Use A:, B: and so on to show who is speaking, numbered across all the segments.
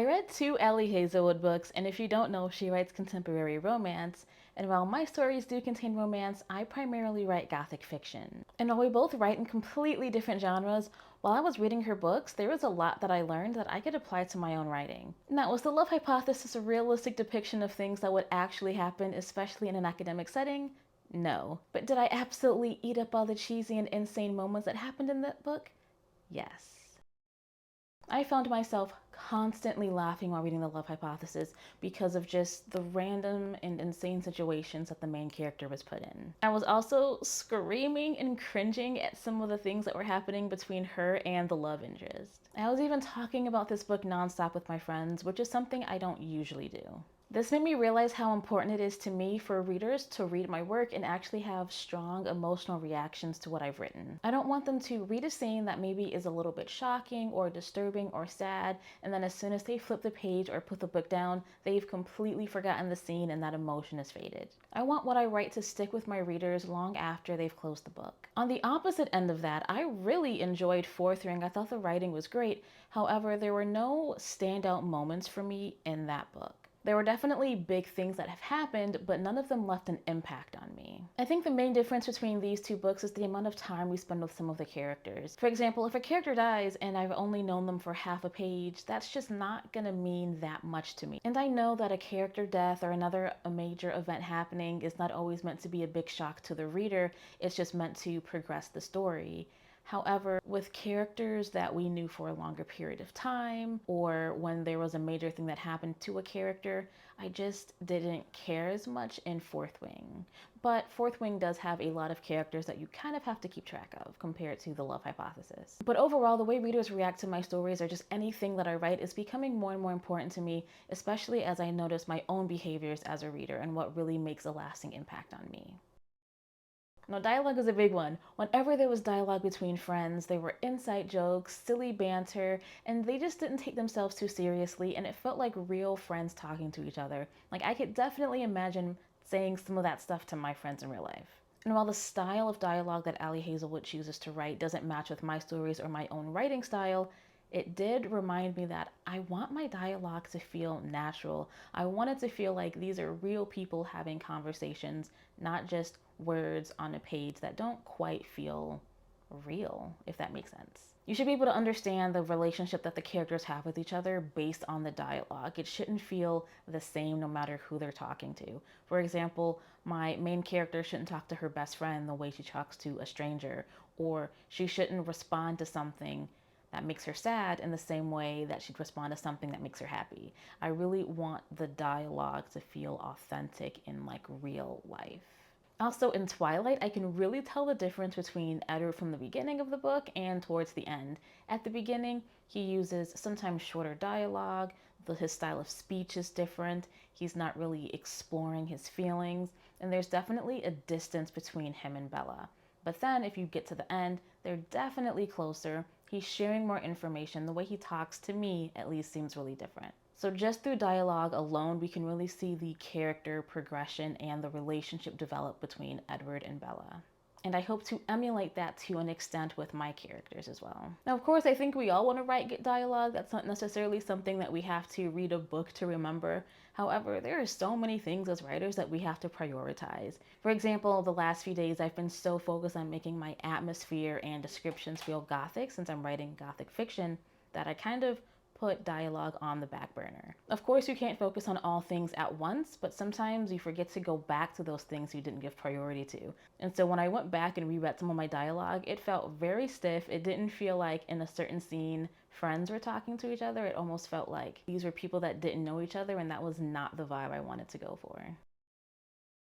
A: I read two Ellie Hazelwood books, and if you don't know, she writes contemporary romance. And while my stories do contain romance, I primarily write gothic fiction. And while we both write in completely different genres, while I was reading her books, there was a lot that I learned that I could apply to my own writing. Now, was the love hypothesis a realistic depiction of things that would actually happen, especially in an academic setting? No. But did I absolutely eat up all the cheesy and insane moments that happened in that book? Yes. I found myself constantly laughing while reading The Love Hypothesis because of just the random and insane situations that the main character was put in. I was also screaming and cringing at some of the things that were happening between her and the love interest. I was even talking about this book nonstop with my friends, which is something I don't usually do. This made me realize how important it is to me for readers to read my work and actually have strong emotional reactions to what I've written. I don't want them to read a scene that maybe is a little bit shocking or disturbing or sad, and then as soon as they flip the page or put the book down, they've completely forgotten the scene and that emotion has faded. I want what I write to stick with my readers long after they've closed the book. On the opposite end of that, I really enjoyed Fourth Ring. I thought the writing was great. However, there were no standout moments for me in that book. There were definitely big things that have happened, but none of them left an impact on me. I think the main difference between these two books is the amount of time we spend with some of the characters. For example, if a character dies and I've only known them for half a page, that's just not gonna mean that much to me. And I know that a character death or a major event happening is not always meant to be a big shock to the reader, it's just meant to progress the story. However, with characters that we knew for a longer period of time, or when there was a major thing that happened to a character, I just didn't care as much in Fourth Wing. But Fourth Wing does have a lot of characters that you kind of have to keep track of compared to The Love Hypothesis. But overall, the way readers react to my stories or just anything that I write is becoming more and more important to me, especially as I notice my own behaviors as a reader and what really makes a lasting impact on me. Now, dialogue is a big one. Whenever there was dialogue between friends, there were inside jokes, silly banter, and they just didn't take themselves too seriously, and it felt like real friends talking to each other. Like, I could definitely imagine saying some of that stuff to my friends in real life. And while the style of dialogue that Ali Hazelwood chooses to write doesn't match with my stories or my own writing style, it did remind me that I want my dialogue to feel natural. I want it to feel like these are real people having conversations, not just words on a page that don't quite feel real, if that makes sense. You should be able to understand the relationship that the characters have with each other based on the dialogue. It shouldn't feel the same no matter who they're talking to. For example, my main character shouldn't talk to her best friend the way she talks to a stranger, or she shouldn't respond to something that makes her sad in the same way that she'd respond to something that makes her happy. I really want the dialogue to feel authentic in like real life. Also, in Twilight, I can really tell the difference between Edward from the beginning of the book and towards the end. At the beginning, he uses sometimes shorter dialogue, his style of speech is different, he's not really exploring his feelings, and there's definitely a distance between him and Bella. But then, if you get to the end, they're definitely closer. He's sharing more information. The way he talks, to me at least, seems really different. So just through dialogue alone, we can really see the character progression and the relationship develop between Edward and Bella. And I hope to emulate that to an extent with my characters as well. Now, of course, I think we all want to write good dialogue. That's not necessarily something that we have to read a book to remember. However, there are so many things as writers that we have to prioritize. For example, the last few days I've been so focused on making my atmosphere and descriptions feel gothic since I'm writing gothic fiction that I kind of put dialogue on the back burner. Of course, you can't focus on all things at once, but sometimes you forget to go back to those things you didn't give priority to. And so when I went back and reread some of my dialogue, it felt very stiff. It didn't feel like in a certain scene friends were talking to each other. It almost felt like these were people that didn't know each other, and that was not the vibe I wanted to go for.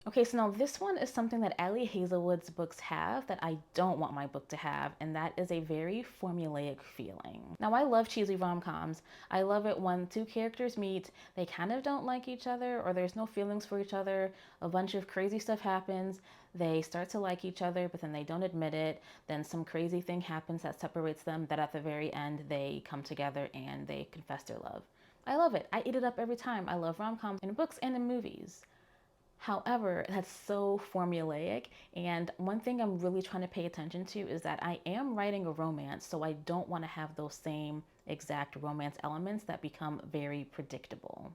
A: Okay, so now this one is something that Ali Hazelwood's books have that I don't want my book to have, and that is a very formulaic feeling. Now, I love cheesy rom-coms. I love it when two characters meet, they kind of don't like each other, or there's no feelings for each other, a bunch of crazy stuff happens, they start to like each other, but then they don't admit it, then some crazy thing happens that separates them, that at the very end they come together and they confess their love. I love it. I eat it up every time. I love rom-coms in books and in movies. However, that's so formulaic, and one thing I'm really trying to pay attention to is that I am writing a romance, so I don't want to have those same exact romance elements that become very predictable.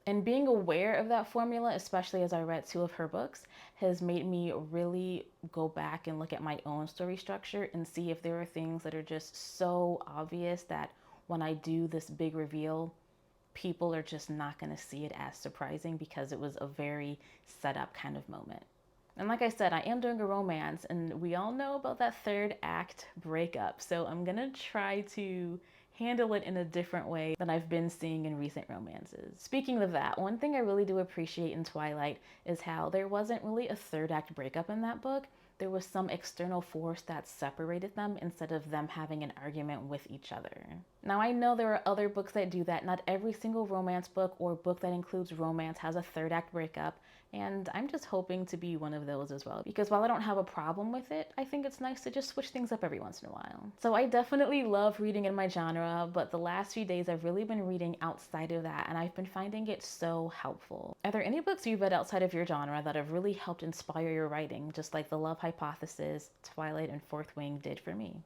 A: And being aware of that formula, especially as I read two of her books, has made me really go back and look at my own story structure and see if there are things that are just so obvious that when I do this big reveal, people are just not going to see it as surprising because it was a very set up kind of moment. And like I said, I am doing a romance, and we all know about that third act breakup. So I'm gonna try to handle it in a different way than I've been seeing in recent romances. Speaking of that, one thing I really do appreciate in Twilight is how there wasn't really a third act breakup in that book. There was some external force that separated them instead of them having an argument with each other. Now, I know there are other books that do that. Not every single romance book or book that includes romance has a third act breakup, and I'm just hoping to be one of those as well. Because while I don't have a problem with it, I think it's nice to just switch things up every once in a while. So I definitely love reading in my genre, but the last few days I've really been reading outside of that, and I've been finding it so helpful. Are there any books you've read outside of your genre that have really helped inspire your writing, just like The Love Hypothesis, Twilight, and Fourth Wing did for me?